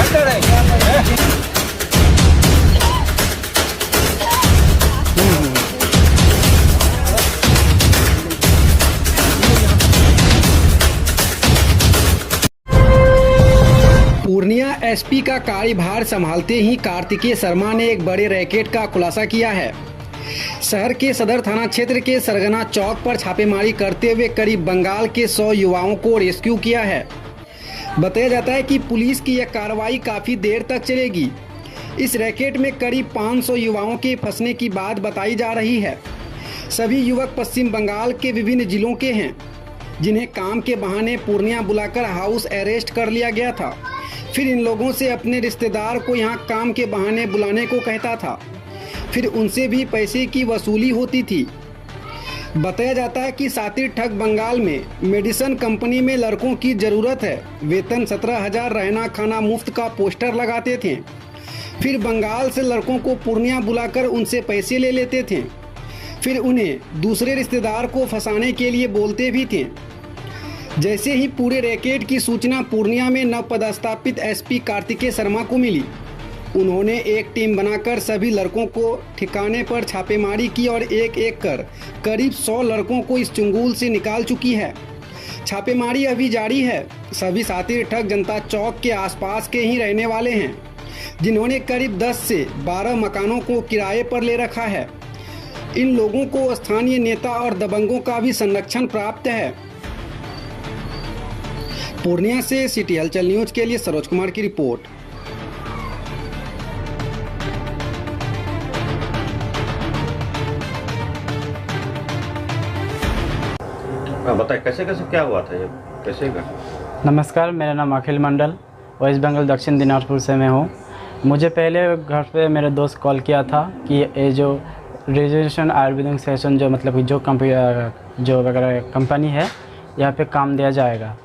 Purnia SP का कार्यभार संभालते ही कार्तिकेय शर्मा ने एक बड़े रैकेट का खुलासा किया है। शहर के सदर थाना क्षेत्र के सरगना चौक पर छापेमारी करते हुए करीब बंगाल के 100 युवाओं को रेस्क्यू किया है। बताया जाता है कि पुलिस की यह कार्रवाई काफ़ी देर तक चलेगी। इस रैकेट में करीब 500 युवाओं के फंसने की बात बताई जा रही है। सभी युवक पश्चिम बंगाल के विभिन्न जिलों के हैं, जिन्हें काम के बहाने पूर्णिया बुलाकर हाउस अरेस्ट कर लिया गया था। फिर इन लोगों से अपने रिश्तेदार को यहाँ काम के बहाने बुलाने को कहता था, फिर उनसे भी पैसे की वसूली होती थी। बताया जाता है कि सातिर ठग बंगाल में मेडिसन कंपनी में लड़कों की ज़रूरत है, वेतन 17,000, रहना खाना मुफ्त का पोस्टर लगाते थे। फिर बंगाल से लड़कों को पूर्णिया बुलाकर उनसे पैसे ले लेते थे, फिर उन्हें दूसरे रिश्तेदार को फंसाने के लिए बोलते भी थे। जैसे ही पूरे रैकेट की सूचना पूर्णिया में नवपदस्थापित एसपी कार्तिकेय शर्मा को मिली, उन्होंने एक टीम बनाकर सभी लड़कों को ठिकाने पर छापेमारी की और एक एक कर करीब 100 लड़कों को इस चंगुल से निकाल चुकी है। छापेमारी अभी जारी है। सभी सातिर ठग जनता चौक के आसपास के ही रहने वाले हैं, जिन्होंने करीब 10 से 12 मकानों को किराए पर ले रखा है। इन लोगों को स्थानीय नेता और दबंगों का भी संरक्षण प्राप्त है। पूर्णिया से सिटी हलचल न्यूज के लिए सरोज कुमार की रिपोर्ट। बताइए कैसे कैसे क्या हुआ था, ये कैसे कर? नमस्कार, मेरा नाम अखिल मंडल, वेस्ट बंगाल दक्षिण दिनाजपुर से मैं हूँ। मुझे पहले घर पे मेरे दोस्त कॉल किया था कि ये जो रिजर्वेशन आयुर्वेदिक सेशन जो मतलब कि जो वगैरह कंपनी है, यहाँ पे काम दिया जाएगा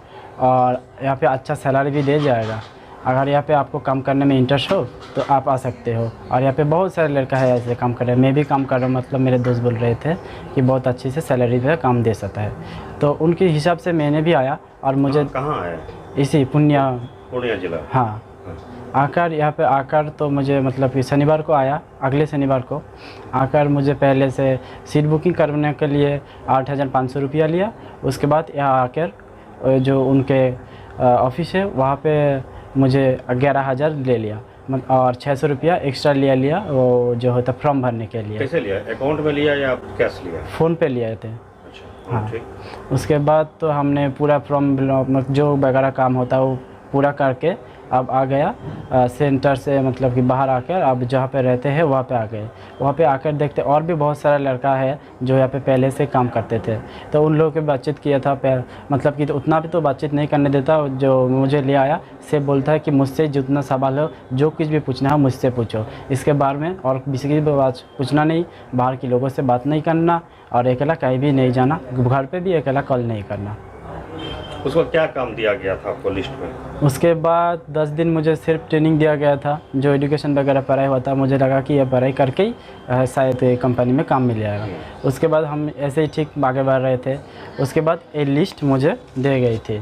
और यहाँ पे अच्छा सैलरी भी दिया जाएगा। अगर यहाँ पे आपको काम करने में इंटरेस्ट हो तो आप आ सकते हो। और यहाँ पे बहुत सारे लड़का है ऐसे काम कर रहे हैं, मैं भी काम कर रहा हूँ। मतलब मेरे दोस्त बोल रहे थे कि बहुत अच्छी से सैलरी पे काम दे सकता है, तो उनके हिसाब से मैंने भी आया। और मुझे कहाँ है? इसी पूर्णिया जिला। हाँ, आकर यहाँ पे आकर तो मुझे मतलब कि शनिवार को आया, अगले शनिवार को आकर मुझे पहले से सीट बुकिंग करने के लिए 8,500 रुपया लिया। उसके बाद यहाँ आकर जो उनके ऑफिस है वहाँ पे मुझे 11,000 ले लिया और 600 रुपया एक्स्ट्रा लिया वो जो होता फॉर्म भरने के लिए। कैसे लिया? अकाउंट में लिया या कैश लिया? फ़ोन पे लिए थे। अच्छा, हाँ। ठीक। उसके बाद तो हमने पूरा फॉर्म जो वगैरह काम होता है वो पूरा करके अब आ गया सेंटर से, मतलब कि बाहर आकर अब जहाँ पे रहते हैं वहाँ पे आ गए। वहाँ पे आकर देखते और भी बहुत सारा लड़का है जो यहाँ पे पहले से काम करते थे, तो उन लोगों के बातचीत किया था। मतलब कि तो उतना भी तो बातचीत नहीं करने देता। जो मुझे ले आया से बोलता है कि मुझसे जितना सवाल हो, जो कुछ भी पूछना है मुझसे पूछो, इसके बारे में और किसी की भी बात पूछना नहीं, बाहर के लोगों से बात नहीं करना और अकेला कहीं भी नहीं जाना, घर पर भी अकेला कॉल नहीं करना। उसको क्या काम दिया गया था आपको लिस्ट में? उसके बाद 10 दिन मुझे सिर्फ ट्रेनिंग दिया गया था, जो एजुकेशन वगैरह पढ़ाई हुआ था। मुझे लगा कि यह पढ़ाई करके ही शायद कंपनी में काम मिल जाएगा। उसके बाद हम ऐसे ही ठीक आगे बढ़ रहे थे। उसके बाद ए लिस्ट मुझे दे गई थी,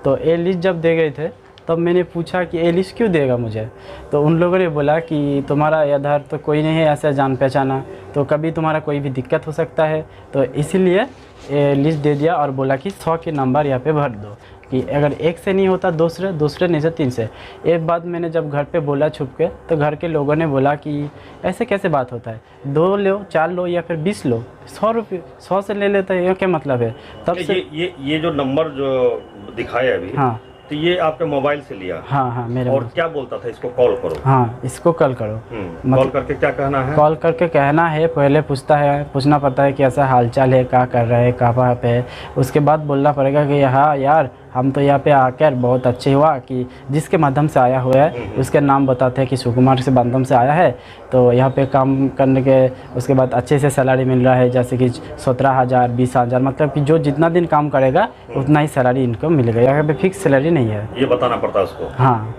तो ए लिस्ट जब दे गए थे तब मैंने पूछा कि ए लिस्ट क्यों देगा मुझे, तो उन लोगों ने बोला कि तुम्हारा इधर तो कोई नहीं है ऐसा जान पहचाना, तो कभी तुम्हारा कोई भी दिक्कत हो सकता है, तो इसीलिए लिस्ट दे दिया और बोला कि 100 के नंबर यहाँ पे भर दो, कि अगर एक से नहीं होता दूसरे नहीं से 3 से। एक बात मैंने जब घर पे बोला छुप के, तो घर के लोगों ने बोला कि ऐसे कैसे बात होता है, 2 लो 4 लो या फिर 20 लो, 100 से ले लेता है, ये क्या मतलब है? तब से ये जो नंबर जो दिखाया अभी, हाँ, तो ये आपके मोबाइल से लिया? हाँ मेरे। और क्या बोलता था? इसको कॉल करो। हाँ, इसको कॉल करो। कॉल करके क्या कहना है? कॉल करके कहना है, पहले पूछना पड़ता है कि ऐसा हालचाल है, क्या कर रहे हैं, कहाँ पे है। उसके बाद बोलना पड़ेगा कि हाँ यार, हम तो यहाँ पे आकर बहुत अच्छे हुआ कि जिसके माध्यम से आया हुआ है उसके नाम बताते हैं कि सुकुमार से माध्यम से आया है, तो यहाँ पे काम करने के उसके बाद अच्छे से सैलरी मिल रहा है, जैसे कि 17,000, 20,000, मतलब कि जो जितना दिन काम करेगा उतना ही सैलरी इनको मिलेगा। यहाँ पे फिक्स सैलरी नहीं है, ये बताना पड़ता है उसको। हाँ,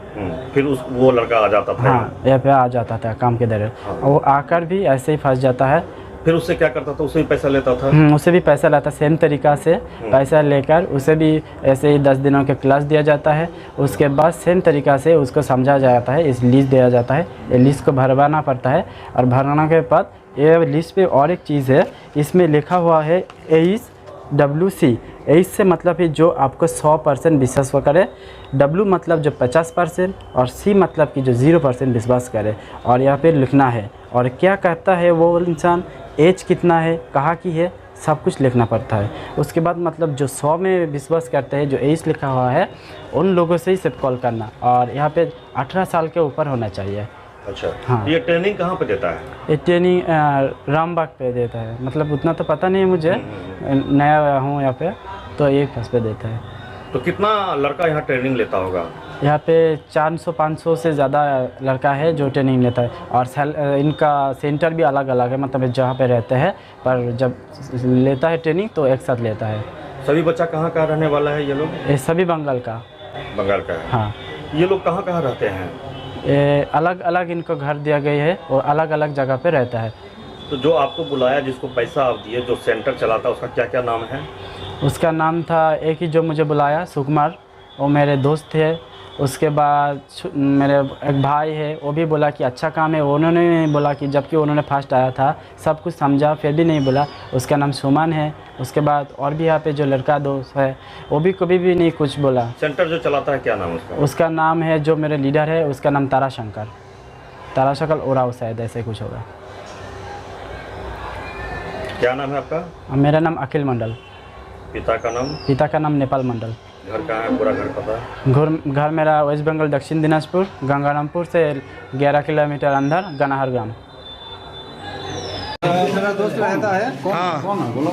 फिर वो लड़का आ जाता था। हाँ, यहाँ पे आ जाता था काम के दौरान। वो आकर भी ऐसे ही फंस जाता है। फिर उससे क्या करता था, उससे भी पैसा लेता था? उसे भी पैसा लाता, सेम तरीक़ा से पैसा लेकर उसे भी ऐसे ही 10 दिनों के क्लास दिया जाता है। उसके बाद सेम तरीक़ा से उसको समझा जाता है, इस लीज दिया जाता है, ये लीज को भरवाना पड़ता है। और भरवाने के बाद ये लीज पे और एक चीज़ है, इसमें लिखा हुआ है ACE से मतलब है जो आपको 100% विश्वास करे, W मतलब जो 50% और C मतलब कि जो 0% विश्वास करे। और यहाँ पे लिखना है और क्या कहता है वो इंसान, एज कितना है, कहाँ की है, सब कुछ लिखना पड़ता है। उसके बाद मतलब जो 100 में विश्वास करते हैं, जो एज लिखा हुआ है, उन लोगों से ही सिर्फ कॉल करना। और यहाँ पे 18 साल के ऊपर होना चाहिए। अच्छा, हाँ। ये ट्रेनिंग कहाँ पे देता है? ये ट्रेनिंग रामबाग पे देता है, मतलब उतना तो पता नहीं है मुझे, नया हूँ यहाँ पे, तो एक बस पे देता है। तो कितना लड़का यहाँ ट्रेनिंग लेता होगा? यहाँ पे 400-500 से ज़्यादा लड़का है जो ट्रेनिंग लेता है। और इनका सेंटर भी अलग अलग है, मतलब जहाँ पे रहते हैं, पर जब लेता है ट्रेनिंग तो एक साथ लेता है। सभी बच्चा कहाँ का रहने वाला है ये लोग? ये सभी बंगाल का है। हाँ। ये लोग कहाँ कहाँ रहते हैं? ये अलग अलग इनको घर दिया गया है और अलग अलग जगह पे रहता है। तो जो आपको बुलाया, जिसको पैसा आप दिए, जो सेंटर चलाता है, उसका क्या क्या नाम है? उसका नाम था, एक ही जो मुझे बुलाया, सुकुमार, वो मेरे दोस्त थे। उसके बाद मेरे एक भाई है, वो भी बोला कि अच्छा काम है। उन्होंने बोला कि जबकि उन्होंने फर्स्ट आया था, सब कुछ समझा, फिर भी नहीं बोला। उसका नाम सुमन है। उसके बाद और भी यहाँ पे जो लड़का दोस्त है, वो भी कभी भी नहीं कुछ बोला। सेंटर जो चलाता है क्या नाम है उसका? उसका नाम है, जो मेरे लीडर है, उसका नाम ताराशंकर ओराव शायद ऐसे कुछ होगा। क्या नाम है आपका? मेरा नाम अखिल मंडल। पिता का नाम? पिता का नाम नेपाल मंडल। घर कहाँ है, पूरा घर पता? घर मेरा वेस्ट बंगाल दक्षिण दिनाजपुर, गंगारामपुर से 11 किलोमीटर अंदर गनाहर ग्राम। मेरा दोस्त रहता है। कौन है बोलो?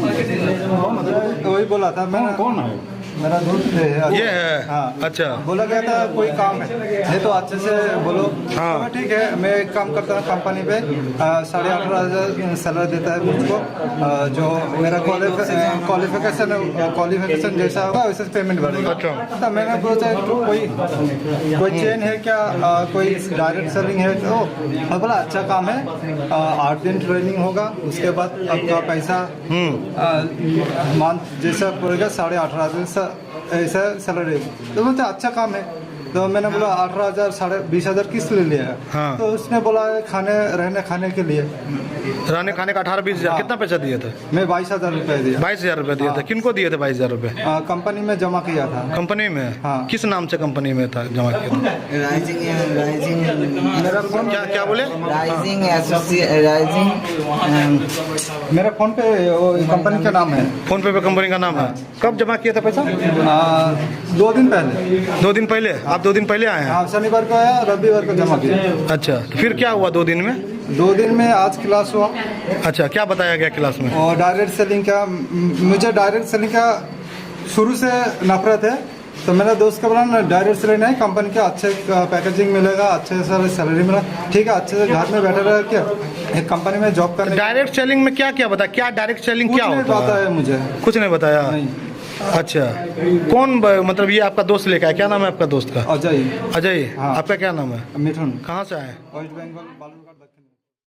वही बोला था मैंने। कौन है? मेरा दोस्त है। ये है? हाँ। अच्छा। बोला गया था कोई काम है तो अच्छे से बोलो। हाँ। तो ठीक है, मैं एक काम करता हूँ कंपनी पे, 18,500 सैलरी देता है मुझको। जो मेरा क्वालिफिकेशन जैसा होगा वैसे पेमेंट बढ़ेगा। अच्छा। तो मैंने पूछा कोई चेन है क्या, कोई डायरेक्ट सेलिंग है? तो बोला अच्छा काम है, 8 दिन ट्रेनिंग होगा, उसके बाद आपका पैसा मंथ जैसा पड़ेगा 18,500 ऐसा सैलरी। तो बोलते अच्छा काम है। तो मैंने बोला 18,000 20,000 किस लिए लिया है? हाँ। तो उसने बोला रहने खाने के लिए। रहने खाने का 18-20,000। हाँ। कितना पैसा दिए थे? मैं 22,000 रुपये दिया। 22,000 रुपये दिए थे। किनको दिए थे 22,000 रुपये? कंपनी में जमा किया था। कंपनी में? हाँ। किस नाम से कंपनी में था जमा किया था? मेरा फोन क्या बोले? मेरा फोन पे वो कंपनी का नाम है। फोन पे कंपनी का नाम है। कब जमा किया था पैसा? 2 दिन पहले। 2 दिन पहले? आप 2 दिन पहले आए हैं? हाँ, शनिवार को आया, रविवार को जमा किया। अच्छा, फिर क्या हुआ 2 दिन में? 2 दिन में आज क्लास हुआ। अच्छा, क्या बताया गया क्लास में? और डायरेक्ट सेलिंग का, मुझे डायरेक्ट सेलिंग का शुरू से नफरत है। तो मेरा दोस्त का बोला ना, डायरेक्ट सेलिंग नहीं, कंपनी का अच्छे पैकेजिंग मिलेगा, अच्छे से सैलरी मिलेगा, ठीक है, अच्छे से घर में बैठे रह क्या एक कंपनी में जॉब करने। डायरेक्ट सेलिंग में क्या क्या बताया? क्या डायरेक्ट सेलिंग क्या होता है? बताया मुझे कुछ नहीं बताया। नहीं। अच्छा, कौन मतलब ये आपका दोस्त लेकर आया? क्या नाम है आपका दोस्त का? अजय। अजय। हाँ। आपका क्या नाम है? मिथुन। कहाँ से आए? वेस्ट बंगाल बालूरघाट।